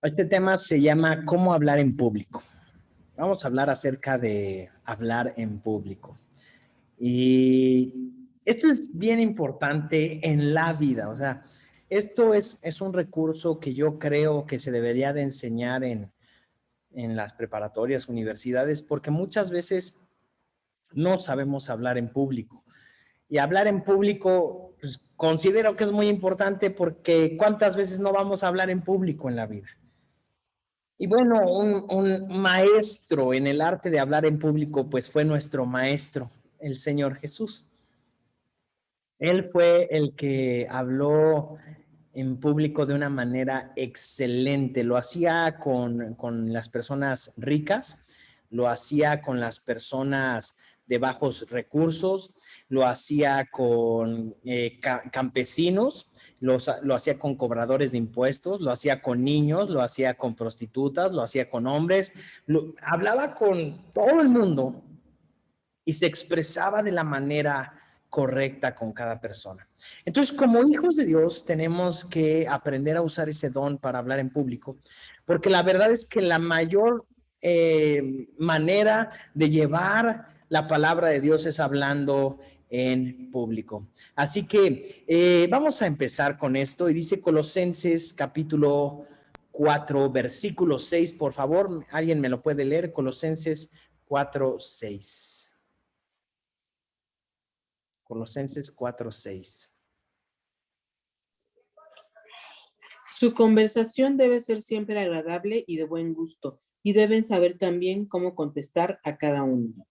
Este tema se llama ¿Cómo hablar en público? Vamos a hablar acerca de hablar en público. Y esto es bien importante en la vida. O sea, esto es un recurso que yo creo que se debería de enseñar en las preparatorias, universidades, porque muchas veces no sabemos hablar en público. Y hablar en público, pues, considero que es muy importante porque ¿cuántas veces no vamos a hablar en público en la vida? Y bueno, un maestro en el arte de hablar en público, pues fue nuestro maestro, el Señor Jesús. Él fue el que habló en público de una manera excelente. Lo hacía con las personas ricas, lo hacía con las personas de bajos recursos, lo hacía con campesinos, lo hacía con cobradores de impuestos, lo hacía con niños, lo hacía con prostitutas, lo hacía con hombres, hablaba con todo el mundo y se expresaba de la manera correcta con cada persona. Entonces, como hijos de Dios, tenemos que aprender a usar ese don para hablar en público, porque la verdad es que la mayor manera de llevar la palabra de Dios es hablando en público. Así que vamos a empezar con esto y dice Colosenses capítulo 4, versículo 6, por favor, alguien me lo puede leer, Colosenses 4, 6. Colosenses 4:6. Su conversación debe ser siempre agradable y de buen gusto, y deben saber también cómo contestar a cada uno.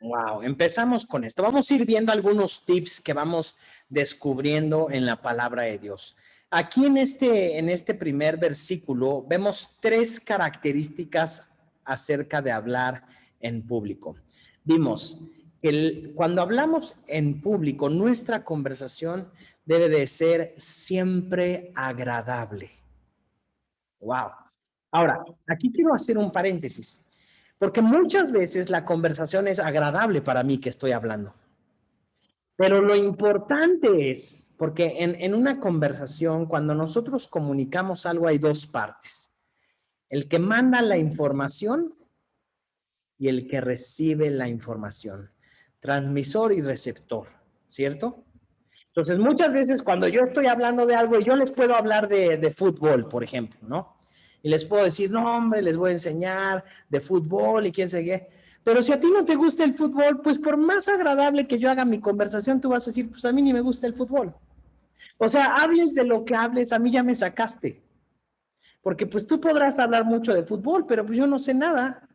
Wow, empezamos con esto. Vamos a ir viendo algunos tips que vamos descubriendo en la palabra de Dios. Aquí en este primer versículo vemos tres características acerca de hablar en público. Vimos que cuando hablamos en público, nuestra conversación debe de ser siempre agradable. Wow. Ahora, aquí quiero hacer un paréntesis, porque muchas veces la conversación es agradable para mí que estoy hablando. Pero lo importante es, porque en una conversación, cuando nosotros comunicamos algo, hay dos partes. El que manda la información y el que recibe la información. Transmisor y receptor, ¿cierto? Entonces, muchas veces cuando yo estoy hablando de algo, yo les puedo hablar de fútbol, por ejemplo, ¿no? Y les puedo decir, no, hombre, les voy a enseñar de fútbol y quién sé qué. Pero si a ti no te gusta el fútbol, pues por más agradable que yo haga mi conversación, tú vas a decir, pues a mí ni me gusta el fútbol. O sea, hables de lo que hables, a mí ya me sacaste. Porque pues tú podrás hablar mucho de fútbol, pero pues yo no sé nada.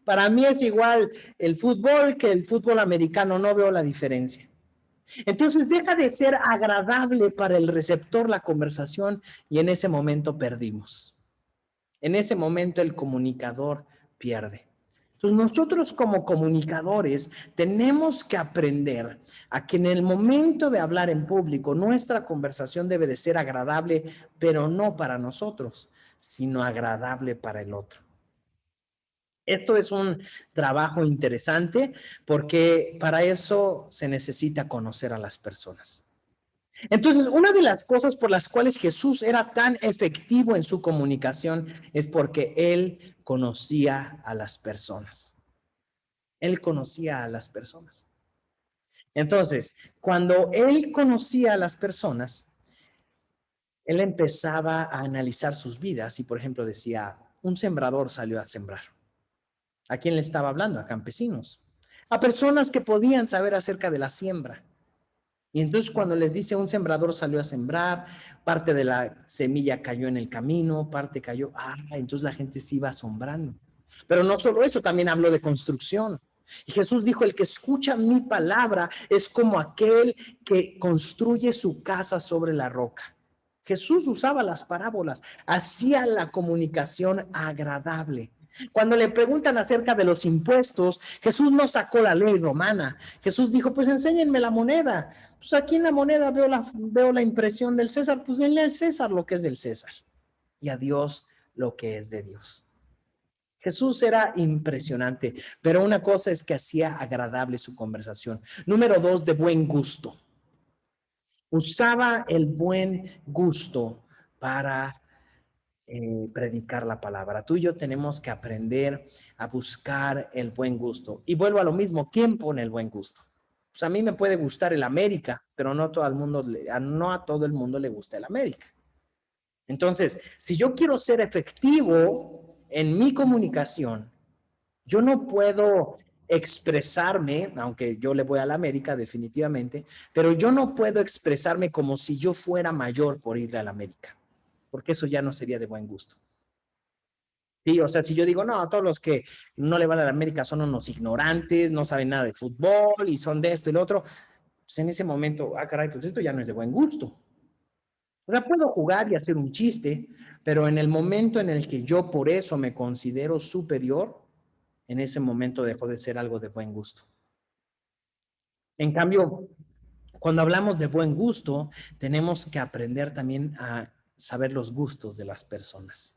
Para mí es igual el fútbol que el fútbol americano, no veo la diferencia. Entonces deja de ser agradable para el receptor la conversación y en ese momento perdimos. En ese momento el comunicador pierde. Entonces nosotros como comunicadores tenemos que aprender a que en el momento de hablar en público nuestra conversación debe de ser agradable, pero no para nosotros, sino agradable para el otro. Esto es un trabajo interesante porque para eso se necesita conocer a las personas. Entonces, una de las cosas por las cuales Jesús era tan efectivo en su comunicación es porque él conocía a las personas. Él conocía a las personas. Entonces, cuando él conocía a las personas, él empezaba a analizar sus vidas y, por ejemplo, decía, un sembrador salió a sembrar. ¿A quién le estaba hablando? A campesinos, a personas que podían saber acerca de la siembra. Y entonces cuando les dice un sembrador salió a sembrar, parte de la semilla cayó en el camino, parte cayó, entonces la gente se iba asombrando. Pero no solo eso, también habló de construcción. Y Jesús dijo, el que escucha mi palabra es como aquel que construye su casa sobre la roca. Jesús usaba las parábolas, hacía la comunicación agradable. Cuando le preguntan acerca de los impuestos, Jesús no sacó la ley romana. Jesús dijo, pues enséñenme la moneda. Pues aquí en la moneda veo la impresión del César, pues denle al César lo que es del César y a Dios lo que es de Dios. Jesús era impresionante, pero una cosa es que hacía agradable su conversación. Número 2, de buen gusto. Usaba el buen gusto para predicar la palabra. Tú y yo tenemos que aprender a buscar el buen gusto. Y vuelvo a lo mismo, ¿quién pone el buen gusto? Pues a mí me puede gustar el América, pero no, todo el mundo, no a todo el mundo le gusta el América. Entonces, si yo quiero ser efectivo en mi comunicación, yo no puedo expresarme, aunque yo le voy a la América definitivamente, pero yo no puedo expresarme como si yo fuera mayor por irle a la América, porque eso ya no sería de buen gusto. Sí, o sea, si yo digo, no, todos los que no le van a la América son unos ignorantes, no saben nada de fútbol y son de esto y lo otro, pues en ese momento, caray, pues esto ya no es de buen gusto. O sea, puedo jugar y hacer un chiste, pero en el momento en el que yo por eso me considero superior, en ese momento dejó de ser algo de buen gusto. En cambio, cuando hablamos de buen gusto, tenemos que aprender también a saber los gustos de las personas.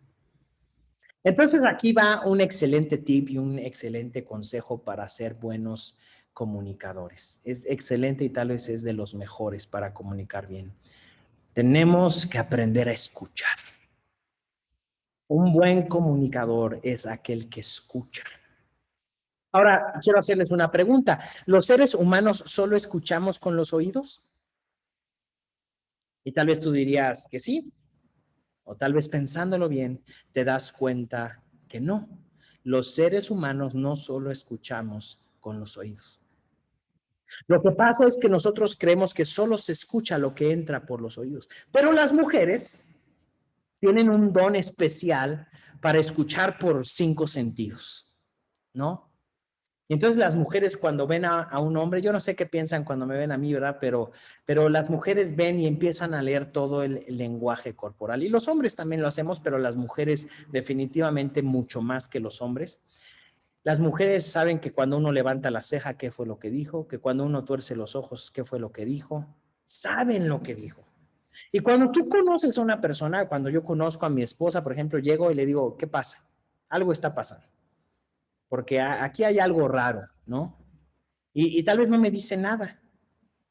Entonces aquí va un excelente tip y un excelente consejo para ser buenos comunicadores. Es excelente y tal vez es de los mejores para comunicar bien. Tenemos que aprender a escuchar. Un buen comunicador es aquel que escucha. Ahora, quiero hacerles una pregunta. ¿Los seres humanos solo escuchamos con los oídos? Y tal vez tú dirías que sí, o tal vez pensándolo bien, te das cuenta que no. Los seres humanos no solo escuchamos con los oídos. Lo que pasa es que nosotros creemos que solo se escucha lo que entra por los oídos, pero las mujeres tienen un don especial para escuchar por 5 sentidos, ¿no? Y entonces las mujeres cuando ven a un hombre, yo no sé qué piensan cuando me ven a mí, ¿verdad? Pero las mujeres ven y empiezan a leer todo el lenguaje corporal. Y los hombres también lo hacemos, pero las mujeres definitivamente mucho más que los hombres. Las mujeres saben que cuando uno levanta la ceja, qué fue lo que dijo, que cuando uno tuerce los ojos, qué fue lo que dijo. Saben lo que dijo. Y cuando tú conoces a una persona, cuando yo conozco a mi esposa, por ejemplo, llego y le digo, ¿qué pasa? Algo está pasando, porque aquí hay algo raro, ¿no? Y tal vez no me dice nada,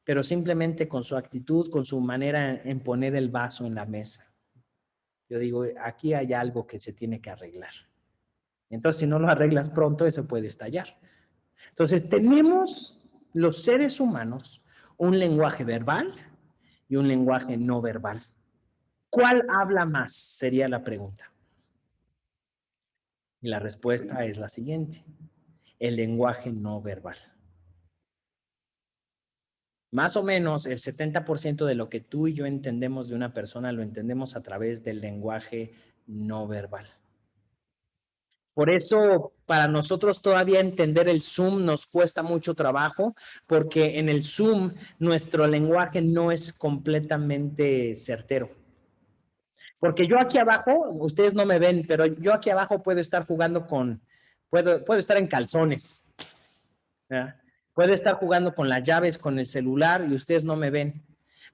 pero simplemente con su actitud, con su manera en poner el vaso en la mesa. Yo digo, aquí hay algo que se tiene que arreglar. Entonces, si no lo arreglas pronto, eso puede estallar. Entonces, tenemos los seres humanos un lenguaje verbal y un lenguaje no verbal. ¿Cuál habla más? Sería la pregunta. Y la respuesta es la siguiente: el lenguaje no verbal. Más o menos el 70% de lo que tú y yo entendemos de una persona lo entendemos a través del lenguaje no verbal. Por eso, para nosotros todavía entender el Zoom nos cuesta mucho trabajo, porque en el Zoom nuestro lenguaje no es completamente certero. Porque yo aquí abajo, ustedes no me ven, pero yo aquí abajo puedo estar jugando puedo estar en calzones, ¿verdad? Puedo estar jugando con las llaves, con el celular y ustedes no me ven.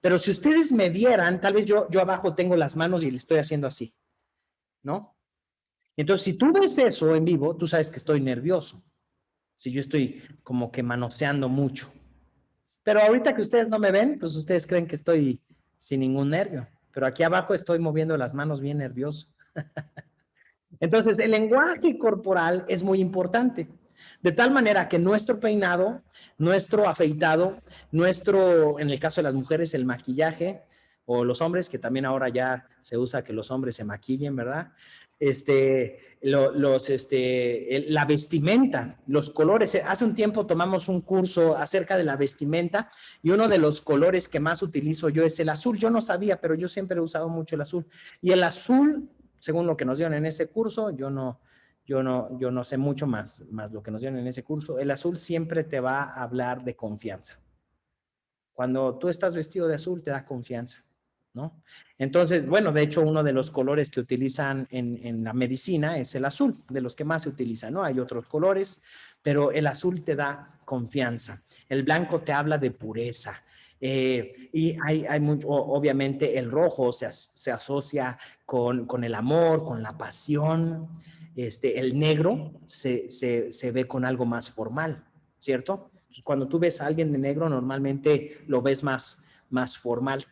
Pero si ustedes me vieran, tal vez yo abajo tengo las manos y le estoy haciendo así, ¿no? Entonces, si tú ves eso en vivo, tú sabes que estoy nervioso. Si yo estoy como que manoseando mucho. Pero ahorita que ustedes no me ven, pues ustedes creen que estoy sin ningún nervio. Pero aquí abajo estoy moviendo las manos bien nervioso. Entonces, el lenguaje corporal es muy importante. De tal manera que nuestro peinado, nuestro afeitado, en el caso de las mujeres, el maquillaje, o los hombres, que también ahora ya se usa que los hombres se maquillen, ¿verdad? La vestimenta, los colores. Hace un tiempo tomamos un curso acerca de la vestimenta y uno de los colores que más utilizo yo es el azul. Yo no sabía, pero yo siempre he usado mucho el azul. Y el azul, según lo que nos dieron en ese curso, yo no sé mucho más lo que nos dieron en ese curso. El azul siempre te va a hablar de confianza. Cuando tú estás vestido de azul, te da confianza, ¿no? Entonces, bueno, de hecho, uno de los colores que utilizan en la medicina es el azul, de los que más se utilizan, ¿no? Hay otros colores, pero el azul te da confianza. El blanco te habla de pureza. Y hay mucho, obviamente, el rojo se asocia con el amor, con la pasión. El negro se ve con algo más formal, ¿cierto? Cuando tú ves a alguien de negro, normalmente lo ves más formal.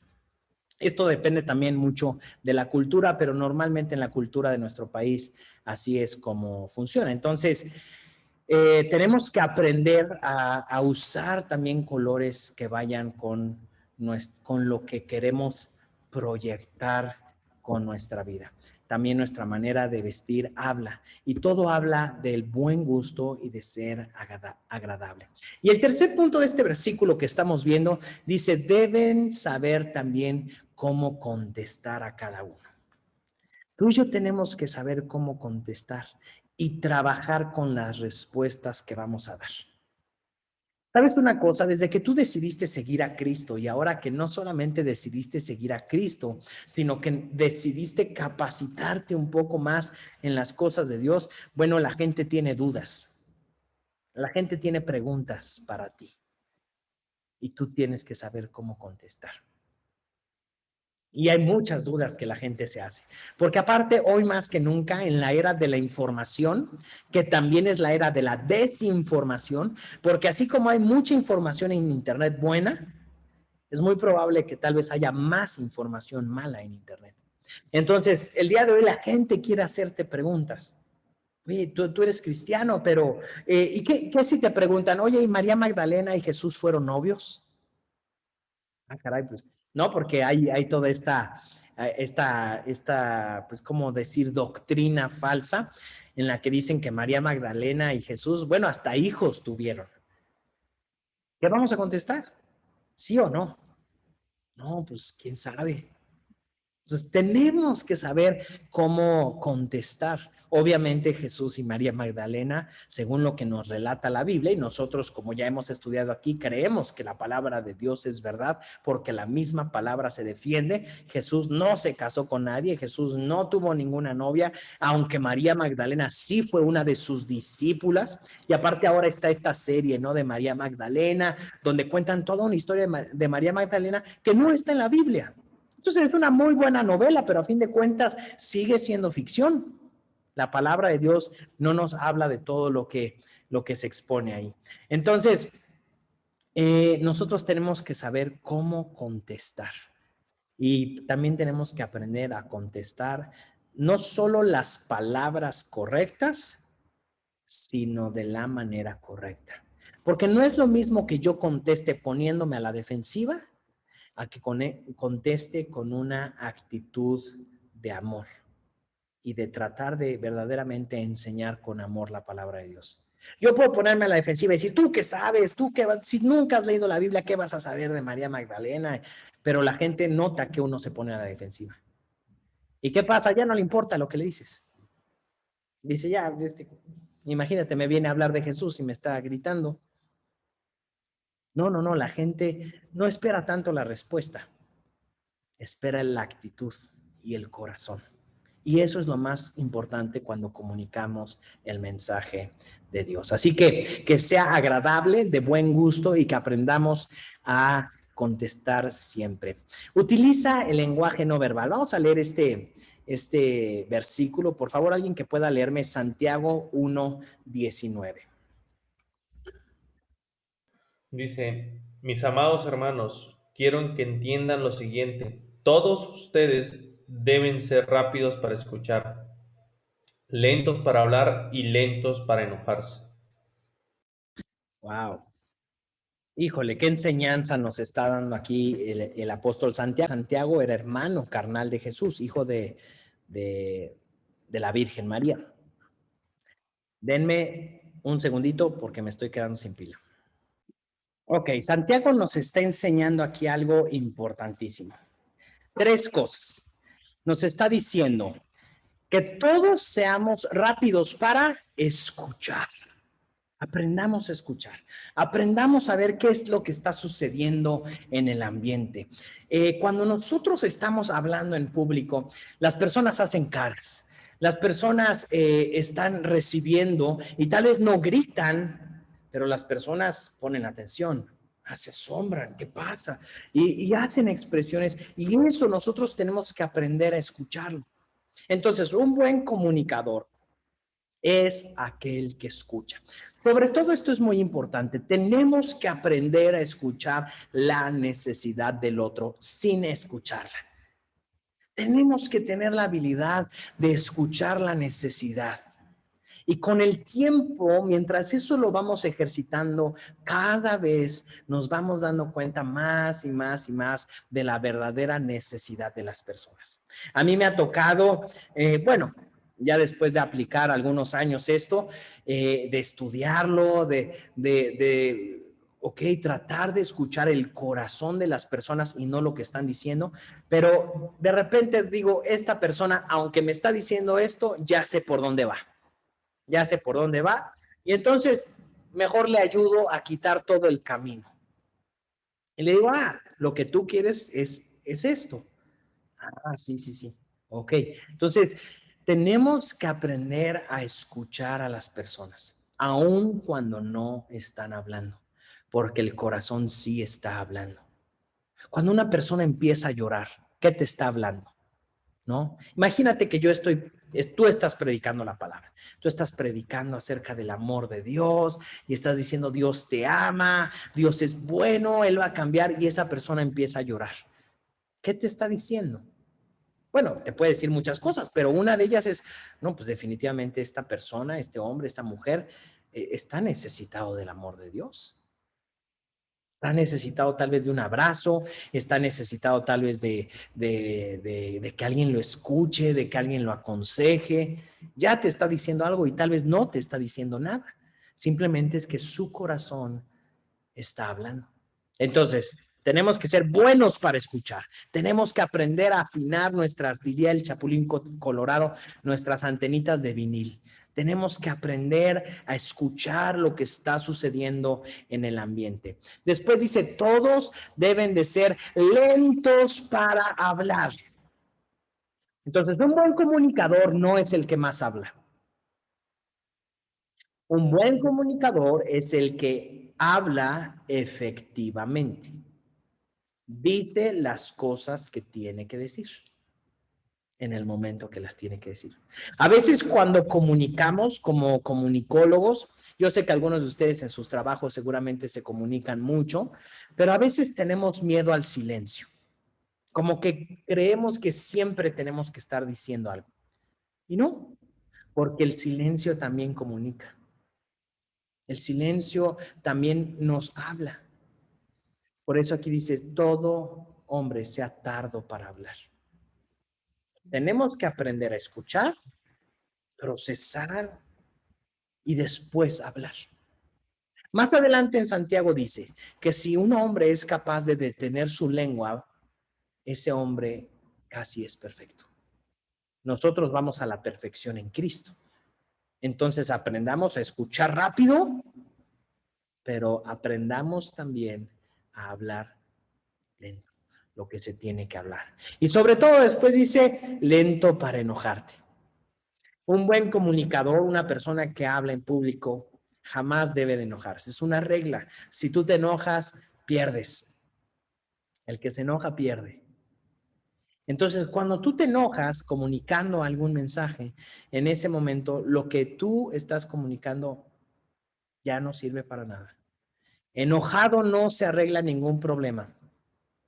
Esto depende también mucho de la cultura, pero normalmente en la cultura de nuestro país así es como funciona. Entonces, tenemos que aprender a usar también colores que vayan con lo que queremos proyectar con nuestra vida. También nuestra manera de vestir habla, y todo habla del buen gusto y de ser agradable. Y el tercer punto de este versículo que estamos viendo dice, deben saber también cómo contestar a cada uno. Tú y yo tenemos que saber cómo contestar y trabajar con las respuestas que vamos a dar. ¿Sabes una cosa? Desde que tú decidiste seguir a Cristo, y ahora que no solamente decidiste seguir a Cristo, sino que decidiste capacitarte un poco más en las cosas de Dios, bueno, la gente tiene dudas, la gente tiene preguntas para ti, y tú tienes que saber cómo contestar. Y hay muchas dudas que la gente se hace, porque aparte hoy más que nunca en la era de la información, que también es la era de la desinformación, porque así como hay mucha información en Internet buena, es muy probable que tal vez haya más información mala en Internet. Entonces, el día de hoy la gente quiere hacerte preguntas. Oye, tú eres cristiano, pero ¿y qué si te preguntan, oye, ¿y María Magdalena y Jesús fueron novios? Ah, caray, pues no, porque hay toda pues, ¿cómo decir? Doctrina falsa en la que dicen que María Magdalena y Jesús, bueno, hasta hijos tuvieron. ¿Qué vamos a contestar? ¿Sí o no? No, pues quién sabe. Entonces, tenemos que saber cómo contestar. Obviamente Jesús y María Magdalena, según lo que nos relata la Biblia, y nosotros, como ya hemos estudiado aquí, creemos que la palabra de Dios es verdad, porque la misma palabra se defiende. Jesús no se casó con nadie, Jesús no tuvo ninguna novia, aunque María Magdalena sí fue una de sus discípulas. Y aparte ahora está esta serie, ¿no? De María Magdalena, donde cuentan toda una historia de María Magdalena que no está en la Biblia. Entonces es una muy buena novela, pero a fin de cuentas sigue siendo ficción. La palabra de Dios no nos habla de todo lo que se expone ahí. Entonces, nosotros tenemos que saber cómo contestar, y también tenemos que aprender a contestar no solo las palabras correctas, sino de la manera correcta. Porque no es lo mismo que yo conteste poniéndome a la defensiva a que conteste con una actitud de amor y de tratar de verdaderamente enseñar con amor la palabra de Dios. Yo puedo ponerme a la defensiva y decir, tú qué sabes, si nunca has leído la Biblia, ¿qué vas a saber de María Magdalena? Pero la gente nota que uno se pone a la defensiva. ¿Y qué pasa? Ya no le importa lo que le dices. Dice, ya, imagínate, me viene a hablar de Jesús y me está gritando. No, la gente no espera tanto la respuesta, espera la actitud y el corazón. Y eso es lo más importante cuando comunicamos el mensaje de Dios. Así que sea agradable, de buen gusto, y que aprendamos a contestar siempre. Utiliza el lenguaje no verbal. Vamos a leer este versículo. Por favor, alguien que pueda leerme Santiago 1:19. Dice, mis amados hermanos, quiero que entiendan lo siguiente. Todos ustedes deben ser rápidos para escuchar, lentos para hablar y lentos para enojarse. Wow. Híjole, qué enseñanza nos está dando aquí el apóstol Santiago. Santiago era hermano carnal de Jesús, hijo de la Virgen María. Denme un segundito porque me estoy quedando sin pila. Ok, Santiago nos está enseñando aquí algo importantísimo. 3 cosas. Nos está diciendo que todos seamos rápidos para escuchar. Aprendamos a escuchar, aprendamos a ver qué es lo que está sucediendo en el ambiente. Cuando nosotros estamos hablando en público, las personas hacen caras, las personas están recibiendo y tal vez no gritan, pero las personas ponen atención, se asombran, ¿qué pasa? Y hacen expresiones, y eso nosotros tenemos que aprender a escucharlo. Entonces, un buen comunicador es aquel que escucha. Sobre todo esto es muy importante. Tenemos que aprender a escuchar la necesidad del otro sin escucharla. Tenemos que tener la habilidad de escuchar la necesidad. Y con el tiempo, mientras eso lo vamos ejercitando, cada vez nos vamos dando cuenta más y más y más de la verdadera necesidad de las personas. A mí me ha tocado, bueno, ya después de aplicar algunos años esto, de estudiarlo, ok, tratar de escuchar el corazón de las personas y no lo que están diciendo, pero de repente digo, esta persona, aunque me está diciendo esto, ya sé por dónde va. Ya sé por dónde va, y entonces mejor le ayudo a quitar todo el camino. Y le digo, lo que tú quieres es esto. Sí, sí, sí. Ok, entonces tenemos que aprender a escuchar a las personas, aun cuando no están hablando, porque el corazón sí está hablando. Cuando una persona empieza a llorar, ¿qué te está hablando? ¿No? Imagínate que tú estás predicando la palabra, tú estás predicando acerca del amor de Dios y estás diciendo Dios te ama, Dios es bueno, Él va a cambiar y esa persona empieza a llorar. ¿Qué te está diciendo? Bueno, te puede decir muchas cosas, pero una de ellas es, no, pues definitivamente esta persona, este hombre, esta mujer, está necesitado del amor de Dios. Está necesitado tal vez de un abrazo, está necesitado tal vez de que alguien lo escuche, de que alguien lo aconseje. Ya te está diciendo algo y tal vez no te está diciendo nada. Simplemente es que su corazón está hablando. Entonces, tenemos que ser buenos para escuchar. Tenemos que aprender a afinar nuestras, diría el Chapulín Colorado, nuestras antenitas de vinil. Tenemos que aprender a escuchar lo que está sucediendo en el ambiente. Después dice, todos deben de ser lentos para hablar. Entonces, un buen comunicador no es el que más habla. Un buen comunicador es el que habla efectivamente. Dice las cosas que tiene que decir en el momento que las tiene que decir. A veces cuando comunicamos como comunicólogos, yo sé que algunos de ustedes en sus trabajos seguramente se comunican mucho, pero a veces tenemos miedo al silencio, como que creemos que siempre tenemos que estar diciendo algo. Y no, porque el silencio también comunica. El silencio también nos habla. Por eso aquí dice, todo hombre sea tardo para hablar. Tenemos que aprender a escuchar, procesar y después hablar. Más adelante en Santiago dice que si un hombre es capaz de detener su lengua, ese hombre casi es perfecto. Nosotros vamos a la perfección en Cristo. Entonces aprendamos a escuchar rápido, pero aprendamos también a hablar lento, lo que se tiene que hablar. Y sobre todo después dice, lento para enojarte. Un buen comunicador, una persona que habla en público, jamás debe de enojarse. Es una regla. Si tú te enojas, pierdes. El que se enoja, pierde. Entonces, cuando tú te enojas comunicando algún mensaje, en ese momento lo que tú estás comunicando ya no sirve para nada. Enojado no se arregla ningún problema.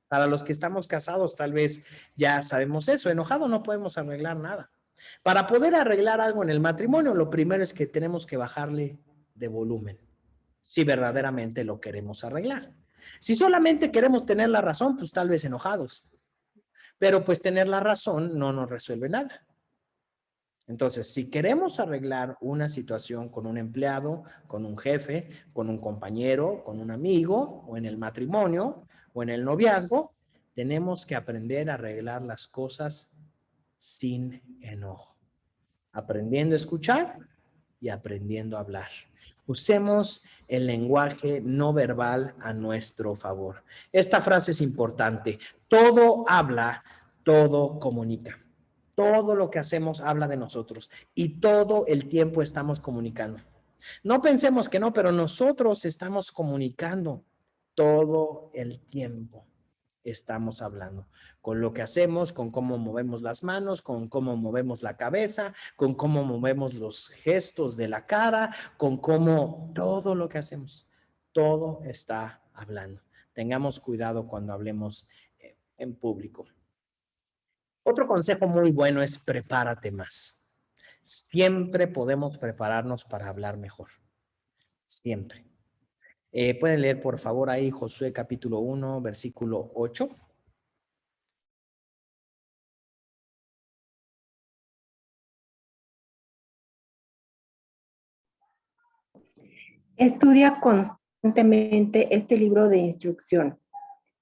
Para los que estamos casados, tal vez ya sabemos eso. Enojado no podemos arreglar nada. Para poder arreglar algo en el matrimonio, lo primero es que tenemos que bajarle de volumen, si verdaderamente lo queremos arreglar. Si solamente queremos tener la razón, pues tal vez enojados. Pero pues tener la razón no nos resuelve nada. Entonces, si queremos arreglar una situación con un empleado, con un jefe, con un compañero, con un amigo, o en el matrimonio, o en el noviazgo, tenemos que aprender a arreglar las cosas sin enojo, aprendiendo a escuchar y aprendiendo a hablar. Usemos el lenguaje no verbal a nuestro favor. Esta frase es importante. Todo habla, todo comunica. Todo lo que hacemos habla de nosotros y todo el tiempo estamos comunicando. No pensemos que no, pero nosotros estamos comunicando todo el tiempo. Estamos hablando con lo que hacemos, con cómo movemos las manos, con cómo movemos la cabeza, con cómo movemos los gestos de la cara, con cómo todo lo que hacemos, todo está hablando. Tengamos cuidado cuando hablemos en público. Otro consejo muy bueno es prepárate más. Siempre podemos prepararnos para hablar mejor. Siempre. ¿Pueden leer, por favor, ahí Josué capítulo 1, versículo 8? Estudia constantemente este libro de instrucción.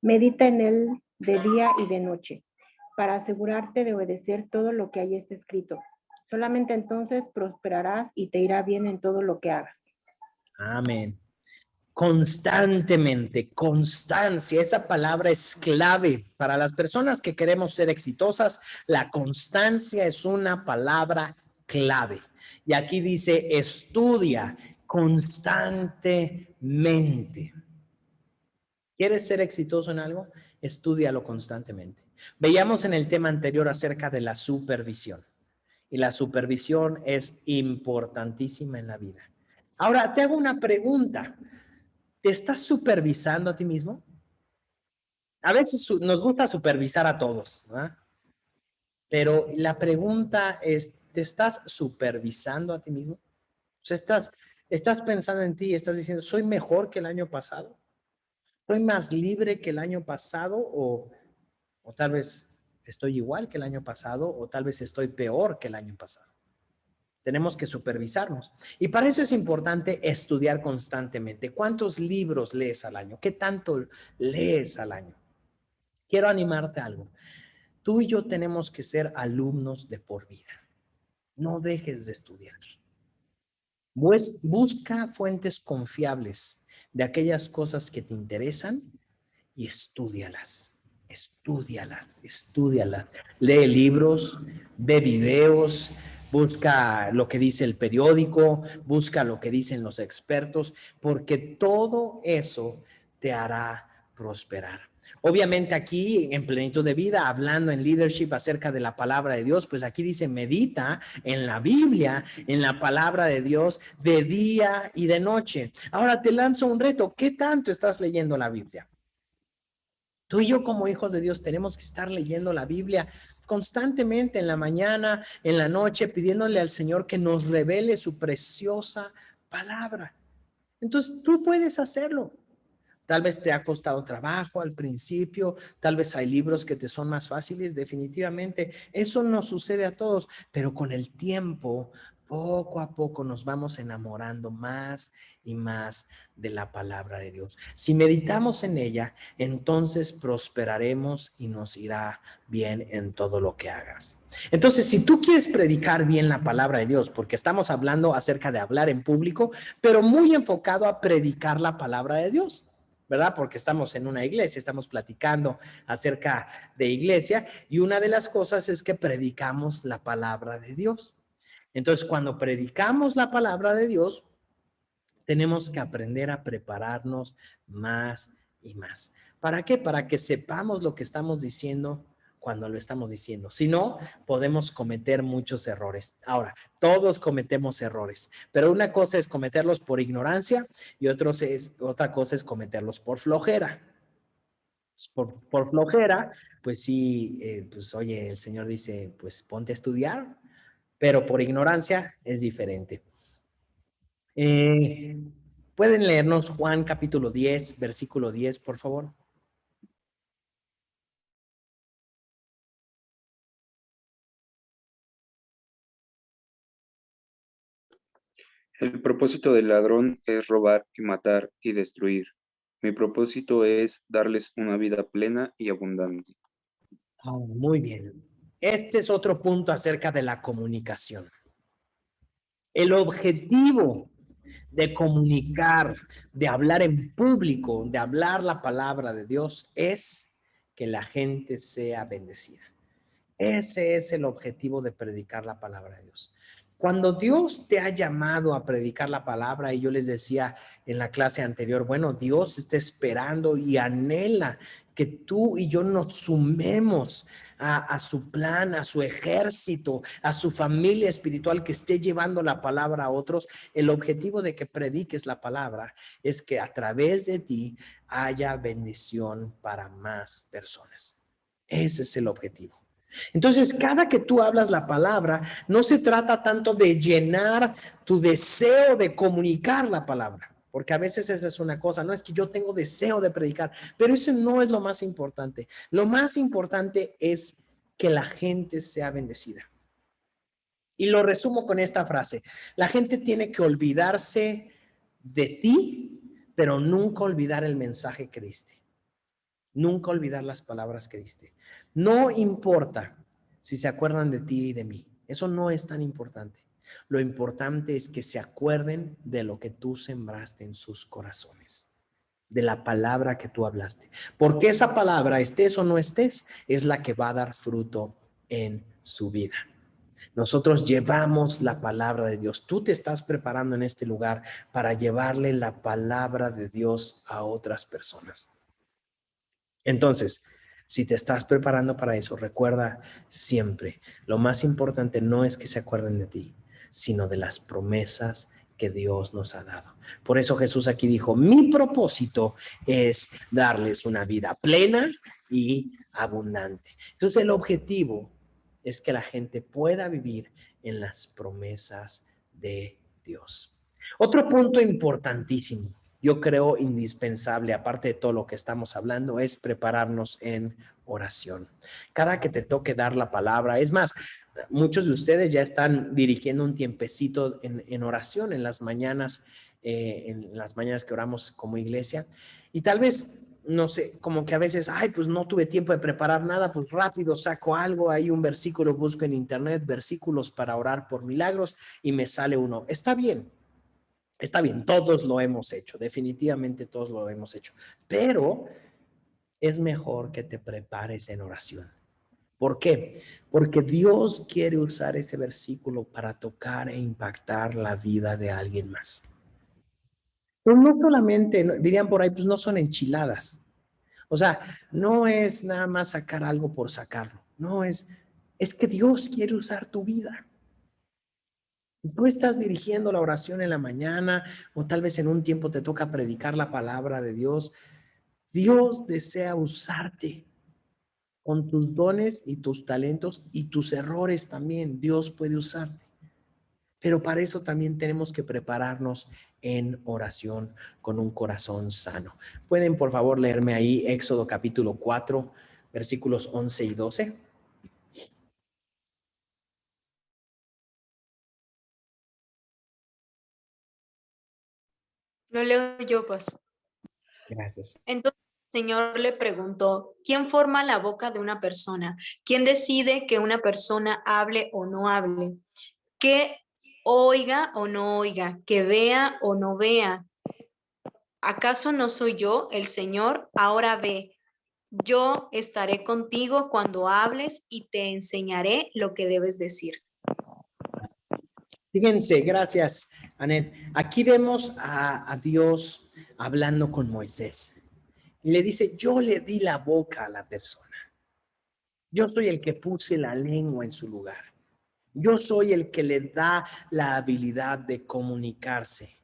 Medita en él de día y de noche, para asegurarte de obedecer todo lo que ahí está escrito. Solamente entonces prosperarás y te irá bien en todo lo que hagas. Amén. Constantemente, constancia, esa palabra es clave para las personas que queremos ser exitosas. La constancia es una palabra clave. Y aquí dice, estudia constantemente. ¿Quieres ser exitoso en algo? Estúdialo constantemente. Veíamos en el tema anterior acerca de la supervisión. Y la supervisión es importantísima en la vida. Ahora, te hago una pregunta. ¿Te estás supervisando a ti mismo? A veces nos gusta supervisar a todos, ¿no? Pero la pregunta es, ¿te estás supervisando a ti mismo? O sea, estás pensando en ti, estás diciendo, ¿soy mejor que el año pasado? ¿Soy más libre que el año pasado? O tal vez estoy igual que el año pasado, o tal vez estoy peor que el año pasado. Tenemos que supervisarnos. Y para eso es importante estudiar constantemente. ¿Cuántos libros lees al año? ¿Qué tanto lees al año? Quiero animarte a algo. Tú y yo tenemos que ser alumnos de por vida. No dejes de estudiar. Busca fuentes confiables de aquellas cosas que te interesan y estúdialas. Estúdialas, estúdialas. Lee libros, ve videos, busca lo que dice el periódico, busca lo que dicen los expertos, porque todo eso te hará prosperar. Obviamente aquí en Plenitud de Vida, hablando en leadership acerca de la palabra de Dios, pues aquí dice medita en la Biblia, en la palabra de Dios de día y de noche. Ahora te lanzo un reto. ¿Qué tanto estás leyendo la Biblia? Tú y yo como hijos de Dios tenemos que estar leyendo la Biblia constantemente en la mañana, en la noche, pidiéndole al Señor que nos revele su preciosa palabra. Entonces tú puedes hacerlo. Tal vez te ha costado trabajo al principio, tal vez hay libros que te son más fáciles, definitivamente. Eso no sucede a todos, pero con el tiempo, poco a poco nos vamos enamorando más y más de la palabra de Dios. Si meditamos en ella, entonces prosperaremos y nos irá bien en todo lo que hagas. Entonces, si tú quieres predicar bien la palabra de Dios, porque estamos hablando acerca de hablar en público, pero muy enfocado a predicar la palabra de Dios. ¿Verdad? Porque estamos en una iglesia, estamos platicando acerca de iglesia y una de las cosas es que predicamos la palabra de Dios. Entonces, cuando predicamos la palabra de Dios, tenemos que aprender a prepararnos más y más. ¿Para qué? Para que sepamos lo que estamos diciendo cuando lo estamos diciendo. Si no, podemos cometer muchos errores. Ahora, todos cometemos errores, pero una cosa es cometerlos por ignorancia y otra cosa es cometerlos por flojera. Por flojera, pues sí, pues oye, el Señor dice, pues ponte a estudiar, pero por ignorancia es diferente. Eh, ¿Pueden leernos Juan capítulo 10, versículo 10, por favor? El propósito del ladrón es robar y matar y destruir. Mi propósito es darles una vida plena y abundante. Oh, muy bien. Este es otro punto acerca de la comunicación. El objetivo de comunicar, de hablar en público, de hablar la palabra de Dios es que la gente sea bendecida. Ese es el objetivo de predicar la palabra de Dios. Cuando Dios te ha llamado a predicar la palabra, y yo les decía en la clase anterior, bueno, Dios está esperando y anhela que tú y yo nos sumemos a su plan, a su ejército, a su familia espiritual que esté llevando la palabra a otros. El objetivo de que prediques la palabra es que a través de ti haya bendición para más personas. Ese es el objetivo. Entonces, cada que tú hablas la palabra, no se trata tanto de llenar tu deseo de comunicar la palabra, porque a veces esa es una cosa, no es que yo tengo deseo de predicar, pero eso no es lo más importante. Lo más importante es que la gente sea bendecida. Y lo resumo con esta frase: la gente tiene que olvidarse de ti, pero nunca olvidar el mensaje que diste. Nunca olvidar las palabras que diste. No importa si se acuerdan de ti y de mí. Eso no es tan importante. Lo importante es que se acuerden de lo que tú sembraste en sus corazones, de la palabra que tú hablaste. Porque esa palabra, estés o no estés, es la que va a dar fruto en su vida. Nosotros llevamos la palabra de Dios. Tú te estás preparando en este lugar para llevarle la palabra de Dios a otras personas. Entonces, si te estás preparando para eso, recuerda siempre, lo más importante no es que se acuerden de ti, sino de las promesas que Dios nos ha dado. Por eso Jesús aquí dijo: mi propósito es darles una vida plena y abundante. Entonces, el objetivo es que la gente pueda vivir en las promesas de Dios. Otro punto importantísimo, yo creo indispensable, aparte de todo lo que estamos hablando, es prepararnos en oración. Cada que te toque dar la palabra, es más, muchos de ustedes ya están dirigiendo un tiempecito en oración en las mañanas que oramos como iglesia, y tal vez, no sé, como que a veces, pues no tuve tiempo de preparar nada, pues rápido saco algo, hay un versículo, busco en internet, versículos para orar por milagros, y me sale uno. Está bien, todos lo hemos hecho, definitivamente todos lo hemos hecho, pero es mejor que te prepares en oración. ¿Por qué? Porque Dios quiere usar ese versículo para tocar e impactar la vida de alguien más. Pero no solamente, dirían por ahí, pues no son enchiladas. O sea, no es nada más sacar algo por sacarlo. No, es que Dios quiere usar tu vida. Si tú estás dirigiendo la oración en la mañana, o tal vez en un tiempo te toca predicar la palabra de Dios, Dios desea usarte con tus dones y tus talentos y tus errores también. Dios puede usarte. Pero para eso también tenemos que prepararnos en oración con un corazón sano. ¿Pueden por favor leerme ahí Éxodo capítulo 4, versículos 11 y 12? Lo leo yo, pues. Gracias. Entonces el Señor le preguntó: ¿quién forma la boca de una persona? ¿Quién decide que una persona hable o no hable? ¿Que oiga o no oiga? ¿Que vea o no vea? ¿Acaso no soy yo, el Señor? Ahora ve, yo estaré contigo cuando hables y te enseñaré lo que debes decir. Fíjense, gracias, Anet. Aquí vemos a Dios hablando con Moisés. Y le dice: yo le di la boca a la persona. Yo soy el que puse la lengua en su lugar. Yo soy el que le da la habilidad de comunicarse.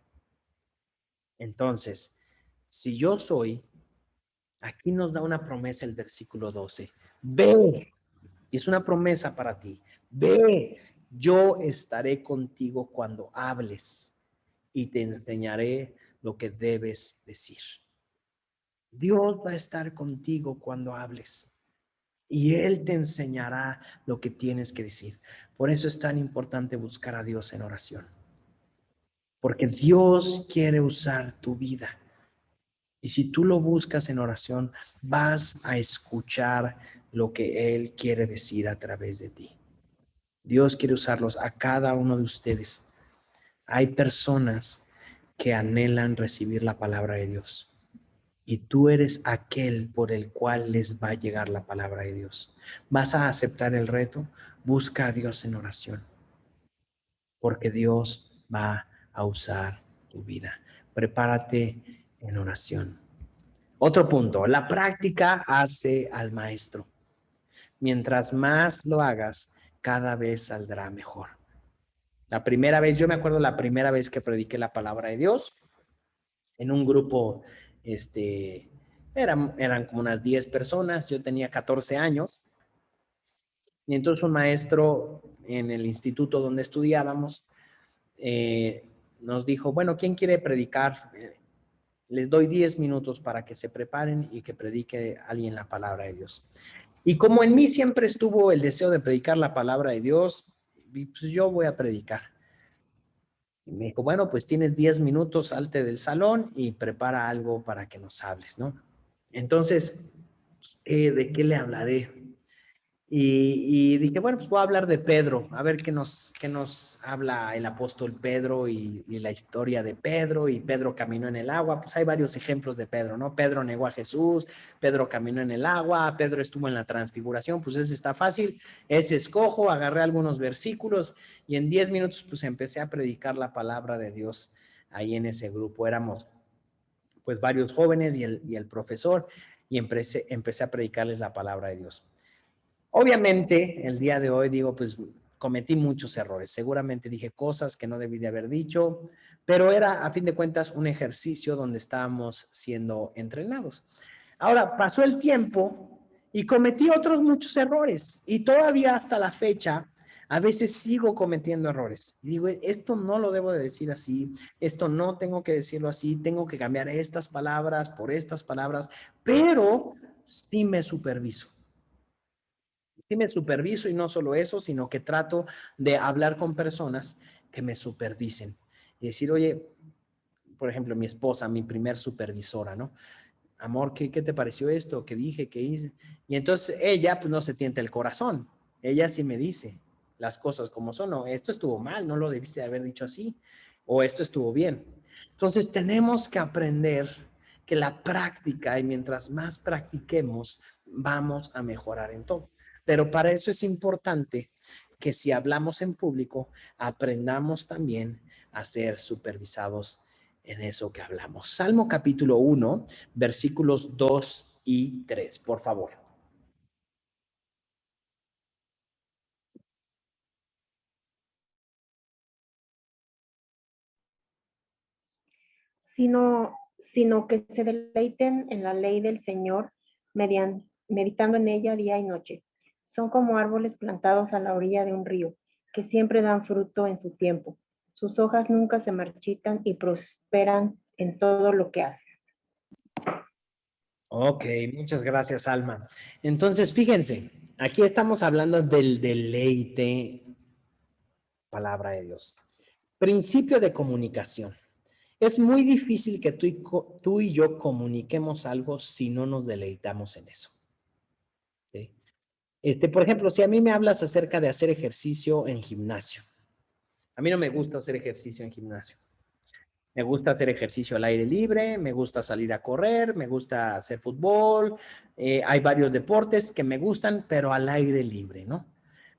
Entonces, si yo soy, aquí nos da una promesa el versículo 12. Ve, es una promesa para ti. Ve, yo estaré contigo cuando hables y te enseñaré lo que debes decir. Dios va a estar contigo cuando hables y Él te enseñará lo que tienes que decir. Por eso es tan importante buscar a Dios en oración, porque Dios quiere usar tu vida. Y si tú lo buscas en oración, vas a escuchar lo que Él quiere decir a través de ti. Dios quiere usarlos a cada uno de ustedes. Hay personas que anhelan recibir la palabra de Dios. Y tú eres aquel por el cual les va a llegar la palabra de Dios. ¿Vas a aceptar el reto? Busca a Dios en oración, porque Dios va a usar tu vida. Prepárate en oración. Otro punto, la práctica hace al maestro. Mientras más lo hagas, cada vez saldrá mejor. La primera vez, yo me acuerdo la primera vez que prediqué la palabra de Dios en un grupo, eran como unas 10 personas, yo tenía 14 años Y entonces un maestro en el instituto donde estudiábamos nos dijo, bueno, ¿quién quiere predicar? Les doy 10 minutos para que se preparen y que predique alguien la palabra de Dios. Y como en mí siempre estuvo el deseo de predicar la palabra de Dios, pues yo voy a predicar. Y me dijo, bueno, pues tienes 10 minutos, salte del salón y prepara algo para que nos hables, ¿no? Entonces, pues, ¿de qué le hablaré? Y dije, bueno, pues voy a hablar de Pedro, a ver qué nos habla el apóstol Pedro y la historia de Pedro, y Pedro caminó en el agua. Pues hay varios ejemplos de Pedro, ¿no? Pedro negó a Jesús, Pedro caminó en el agua, Pedro estuvo en la transfiguración. Pues ese está fácil, ese escojo, agarré algunos versículos y en 10 minutos pues empecé a predicar la palabra de Dios ahí en ese grupo. Éramos pues varios jóvenes y el profesor, y empecé a predicarles la palabra de Dios. Obviamente, el día de hoy digo, pues cometí muchos errores. Seguramente dije cosas que no debí de haber dicho, pero era a fin de cuentas un ejercicio donde estábamos siendo entrenados. Ahora, pasó el tiempo y cometí otros muchos errores, y todavía hasta la fecha a veces sigo cometiendo errores. Y digo, esto no lo debo de decir así, esto no tengo que decirlo así, tengo que cambiar estas palabras por estas palabras, pero sí me superviso. Sí me superviso, y no solo eso, sino que trato de hablar con personas que me supervisen y decir, oye, por ejemplo, mi esposa, mi primer supervisora, ¿no? Amor, ¿qué te pareció esto? ¿Qué dije? ¿Qué hice? Y entonces ella, pues no se tienta el corazón. Ella sí me dice las cosas como son. No, esto estuvo mal, no lo debiste haber dicho así. O esto estuvo bien. Entonces tenemos que aprender que la práctica, y mientras más practiquemos, vamos a mejorar en todo. Pero para eso es importante que si hablamos en público, aprendamos también a ser supervisados en eso que hablamos. Salmo capítulo 1, versículos 2 y 3, por favor. Sino que se deleiten en la ley del Señor, meditando en ella día y noche. Son como árboles plantados a la orilla de un río, que siempre dan fruto en su tiempo. Sus hojas nunca se marchitan y prosperan en todo lo que hacen. Ok, muchas gracias, Alma. Entonces, fíjense, aquí estamos hablando del deleite, palabra de Dios. Principio de comunicación. Es muy difícil que tú y yo comuniquemos algo si no nos deleitamos en eso. ¿Sí? Por ejemplo, si a mí me hablas acerca de hacer ejercicio en gimnasio, a mí no me gusta hacer ejercicio en gimnasio. Me gusta hacer ejercicio al aire libre, me gusta salir a correr, me gusta hacer fútbol. Hay varios deportes que me gustan, pero al aire libre, ¿no?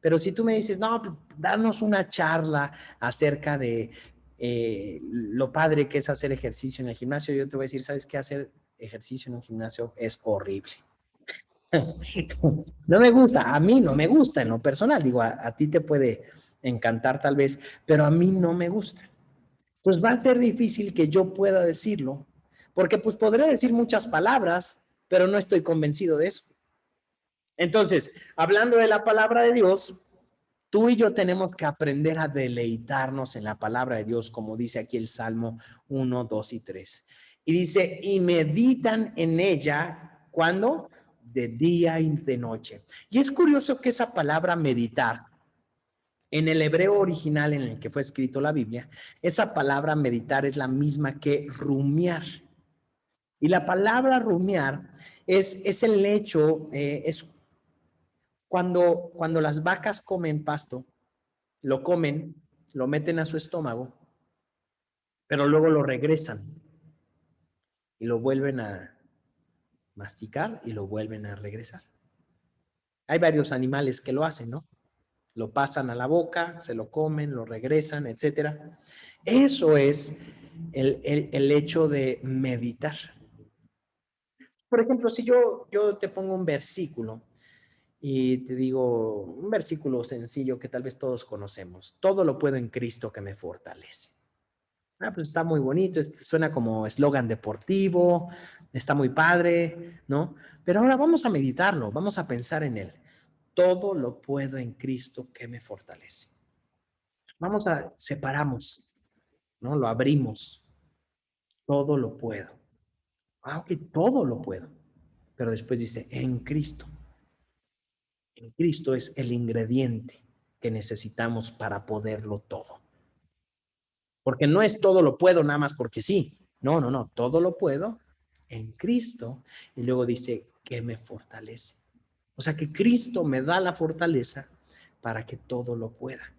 Pero si tú me dices, no, pues, danos una charla acerca de lo padre que es hacer ejercicio en el gimnasio, yo te voy a decir, ¿sabes qué? Hacer ejercicio en un gimnasio es horrible. No me gusta, a mí no me gusta en lo personal. Digo, a ti te puede encantar tal vez, pero a mí no me gusta. Pues va a ser difícil que yo pueda decirlo, porque pues podré decir muchas palabras, pero no estoy convencido de eso. Entonces, hablando de la palabra de Dios, tú y yo tenemos que aprender a deleitarnos en la palabra de Dios, como dice aquí el Salmo 1, 2 y 3. Y dice, y meditan en ella, ¿cuándo? De día y de noche. Y es curioso que esa palabra meditar, en el hebreo original en el que fue escrito la Biblia, esa palabra meditar es la misma que rumiar. Y la palabra rumiar es el hecho, es cuando las vacas comen pasto, lo comen, lo meten a su estómago, pero luego lo regresan y lo vuelven a masticar y lo vuelven a regresar. Hay varios animales que lo hacen, ¿no? Lo pasan a la boca, se lo comen, lo regresan, etcétera. Eso es el hecho de meditar. Por ejemplo, si yo te pongo un versículo y te digo un versículo sencillo que tal vez todos conocemos, todo lo puedo en Cristo que me fortalece. Pues está muy bonito, suena como eslogan deportivo, está muy padre, ¿no? Pero ahora vamos a meditarlo, vamos a pensar en él. todo lo puedo en Cristo que me fortalece. Separamos, ¿no? Lo abrimos. Todo lo puedo. Ok, todo lo puedo. Pero después dice, en Cristo. En Cristo es el ingrediente que necesitamos para poderlo todo. Porque no es todo lo puedo nada más porque sí. No, no, no. Todo lo puedo en Cristo. Y luego dice que me fortalece. O sea que Cristo me da la fortaleza para que todo lo pueda.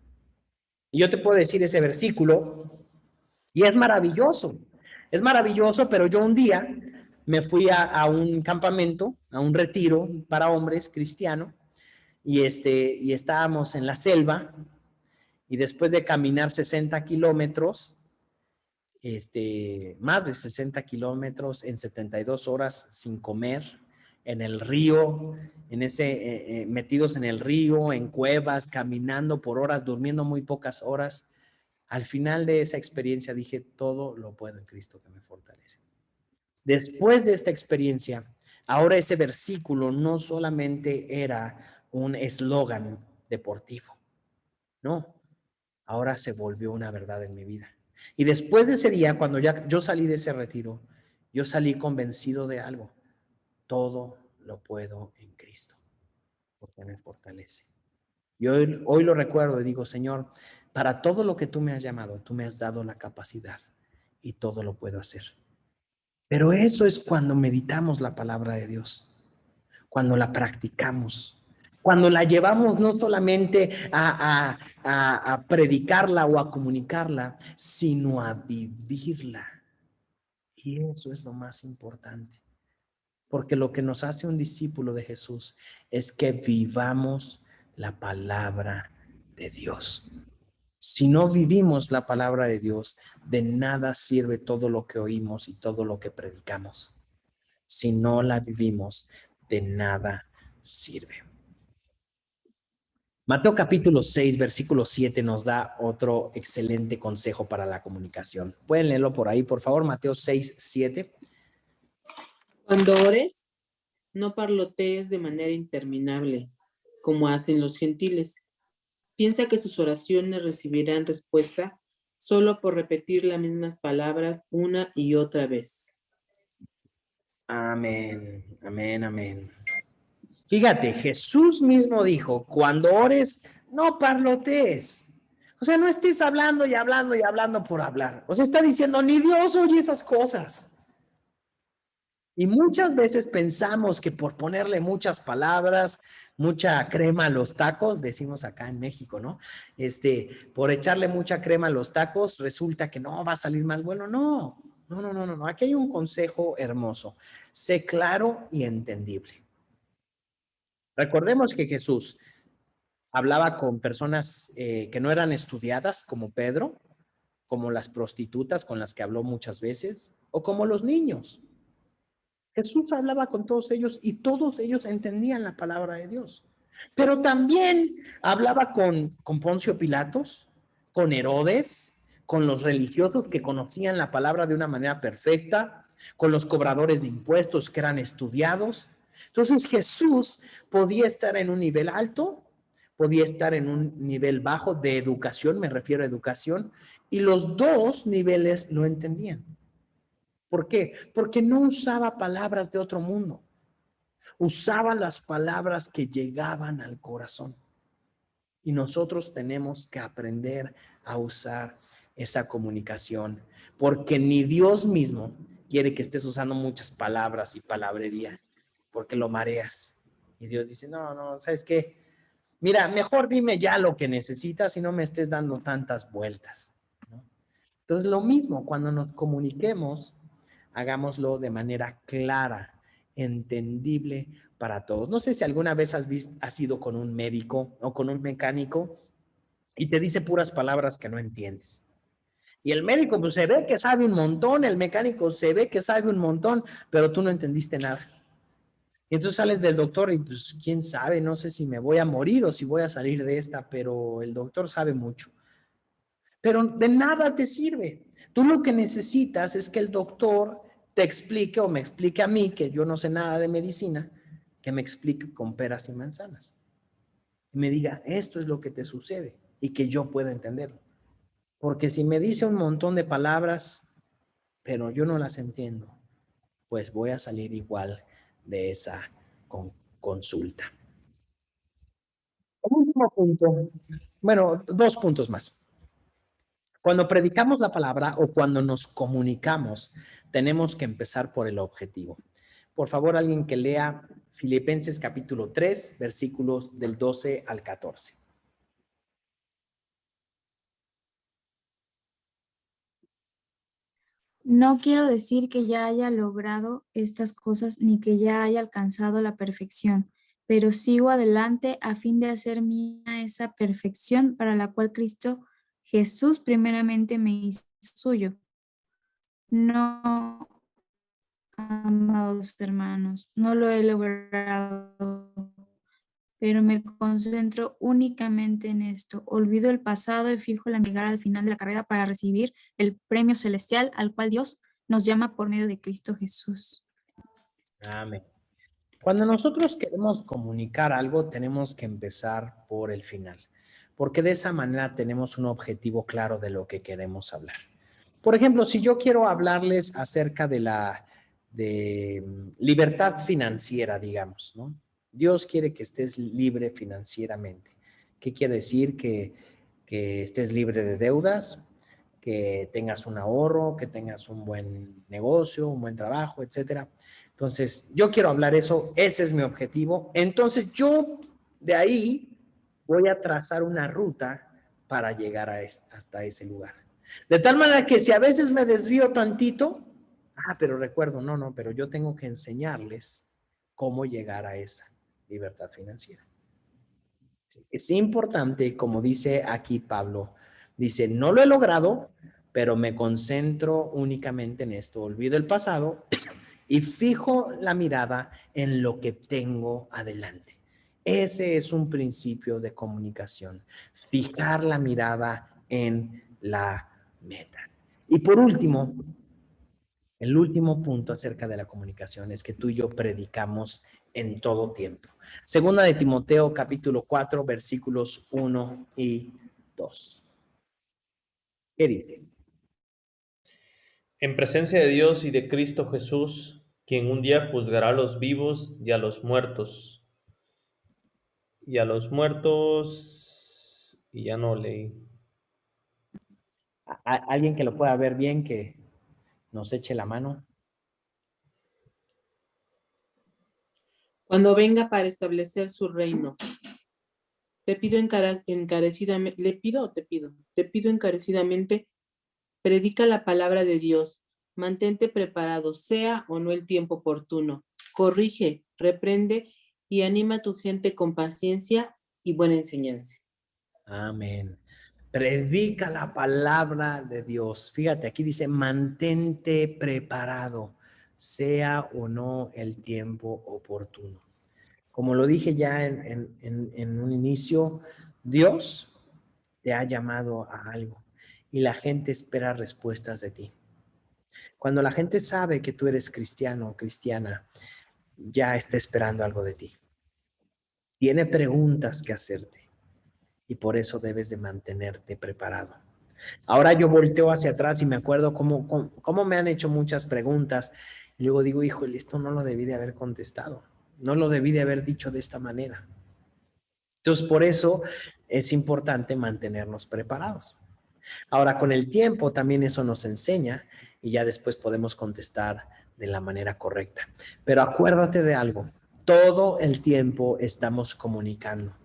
Y yo te puedo decir ese versículo y es maravilloso. Es maravilloso, pero yo un día me fui a un campamento, a un retiro para hombres cristiano y estábamos en la selva y después de caminar 60 kilómetros, más de 60 kilómetros en 72 horas sin comer, en el río, metidos en el río, en cuevas, caminando por horas, durmiendo muy pocas horas. Al final de esa experiencia dije, todo lo puedo en Cristo que me fortalece. Después de esta experiencia, ahora ese versículo no solamente era un eslogan deportivo, no, ahora se volvió una verdad en mi vida. Y después de ese día, cuando ya yo salí de ese retiro, yo salí convencido de algo. Todo lo puedo en Cristo, porque me fortalece. Y hoy lo recuerdo y digo, Señor, para todo lo que tú me has llamado, tú me has dado la capacidad y todo lo puedo hacer. Pero eso es cuando meditamos la palabra de Dios, cuando la practicamos, cuando la llevamos no solamente a predicarla o a comunicarla, sino a vivirla. Y eso es lo más importante, porque lo que nos hace un discípulo de Jesús es que vivamos la palabra de Dios. Si no vivimos la palabra de Dios, de nada sirve todo lo que oímos y todo lo que predicamos. Si no la vivimos, de nada sirve. Mateo capítulo 6, versículo 7 nos da otro excelente consejo para la comunicación. ¿Pueden leerlo por ahí, por favor? Mateo 6, 7. Cuando ores, no parlotees de manera interminable, como hacen los gentiles. Piensa que sus oraciones recibirán respuesta solo por repetir las mismas palabras una y otra vez. Amén, amén, amén. Fíjate, Jesús mismo dijo, cuando ores, no parlotees. O sea, no estés hablando y hablando y hablando por hablar. O sea, está diciendo, ni Dios oye esas cosas. Y muchas veces pensamos que por ponerle muchas palabras, mucha crema a los tacos, decimos acá en México, ¿no? Por echarle mucha crema a los tacos, resulta que no va a salir más bueno. No, no, no, no, no. Aquí hay un consejo hermoso. Sé claro y entendible. Recordemos que Jesús hablaba con personas que no eran estudiadas, como Pedro, como las prostitutas con las que habló muchas veces, o como los niños. Jesús hablaba con todos ellos y todos ellos entendían la palabra de Dios. Pero también hablaba con Poncio Pilatos, con Herodes, con los religiosos que conocían la palabra de una manera perfecta, con los cobradores de impuestos que eran estudiados. Entonces Jesús podía estar en un nivel alto, podía estar en un nivel bajo de educación, me refiero a educación, y los dos niveles lo entendían. ¿Por qué? Porque no usaba palabras de otro mundo. Usaba las palabras que llegaban al corazón. Y nosotros tenemos que aprender a usar esa comunicación, porque ni Dios mismo quiere que estés usando muchas palabras y palabrería, porque lo mareas. Y Dios dice, no, no, ¿sabes qué? Mira, mejor dime ya lo que necesitas y no me estés dando tantas vueltas, ¿no? Entonces, lo mismo, cuando nos comuniquemos, hagámoslo de manera clara, entendible para todos. No sé si alguna vez has ido con un médico o con un mecánico y te dice puras palabras que no entiendes. Y el médico pues se ve que sabe un montón, el mecánico se ve que sabe un montón, pero tú no entendiste nada. Y entonces sales del doctor y pues quién sabe, no sé si me voy a morir o si voy a salir de esta, pero el doctor sabe mucho. Pero de nada te sirve. Tú lo que necesitas es que el doctor te explique o me explique a mí, que yo no sé nada de medicina, que me explique con peras y manzanas. y me diga, esto es lo que te sucede y que yo pueda entenderlo. Porque si me dice un montón de palabras, pero yo no las entiendo, pues voy a salir igual de esa consulta. El último punto, bueno, 2 puntos más. Cuando predicamos la palabra o cuando nos comunicamos, tenemos que empezar por el objetivo. Por favor, alguien que lea Filipenses capítulo 3, versículos del 12 al 14. No quiero decir que ya haya logrado estas cosas ni que ya haya alcanzado la perfección, pero sigo adelante a fin de hacer mía esa perfección para la cual Cristo Jesús primeramente me hizo suyo. No, amados hermanos, no lo he logrado, pero me concentro únicamente en esto. Olvido el pasado y fijo la mirada al final de la carrera para recibir el premio celestial al cual Dios nos llama por medio de Cristo Jesús. Amén. Cuando nosotros queremos comunicar algo, tenemos que empezar por el final, porque de esa manera tenemos un objetivo claro de lo que queremos hablar. Por ejemplo, si yo quiero hablarles acerca de libertad financiera, digamos, ¿no? Dios quiere que estés libre financieramente. ¿Qué quiere decir? Que estés libre de deudas, que tengas un ahorro, que tengas un buen negocio, un buen trabajo, etcétera. Entonces, yo quiero hablar eso, ese es mi objetivo. Entonces, yo de ahí voy a trazar una ruta para llegar hasta ese lugar. De tal manera que si a veces me desvío tantito, pero recuerdo, no, pero yo tengo que enseñarles cómo llegar a esa libertad financiera. Es importante, como dice aquí Pablo, dice, no lo he logrado, pero me concentro únicamente en esto. Olvido el pasado y fijo la mirada en lo que tengo adelante. Ese es un principio de comunicación, fijar la mirada en la meta. Y por último, el último punto acerca de la comunicación es que tú y yo predicamos en todo tiempo. Segunda de Timoteo, capítulo 4, versículos 1 y 2. ¿Qué dice? En presencia de Dios y de Cristo Jesús, quien un día juzgará a los vivos y a los muertos. Y a los muertos, y ya no leí. ¿Alguien que lo pueda ver bien, que nos eche la mano? Cuando venga para establecer su reino, te pido encarecidamente, te pido encarecidamente, predica la palabra de Dios, mantente preparado, sea o no el tiempo oportuno, corrige, reprende y anima a tu gente con paciencia y buena enseñanza. Amén. Predica la palabra de Dios. Fíjate, aquí dice, mantente preparado, sea o no el tiempo oportuno. Como lo dije ya en un inicio, Dios te ha llamado a algo y la gente espera respuestas de ti. Cuando la gente sabe que tú eres cristiano o cristiana, ya está esperando algo de ti. Tiene preguntas que hacerte y por eso debes de mantenerte preparado. Ahora yo volteo hacia atrás y me acuerdo cómo me han hecho muchas preguntas y luego digo, híjole, esto no lo debí de haber contestado, no lo debí de haber dicho de esta manera. Entonces, por eso es importante mantenernos preparados. Ahora, con el tiempo también eso nos enseña y ya después podemos contestar de la manera correcta. Pero acuérdate de algo, todo el tiempo estamos comunicando.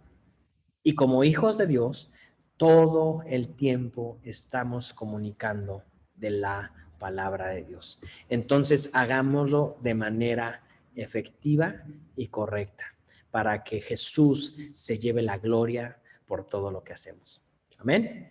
Y como hijos de Dios, todo el tiempo estamos comunicando de la palabra de Dios. Entonces, hagámoslo de manera efectiva y correcta para que Jesús se lleve la gloria por todo lo que hacemos. Amén.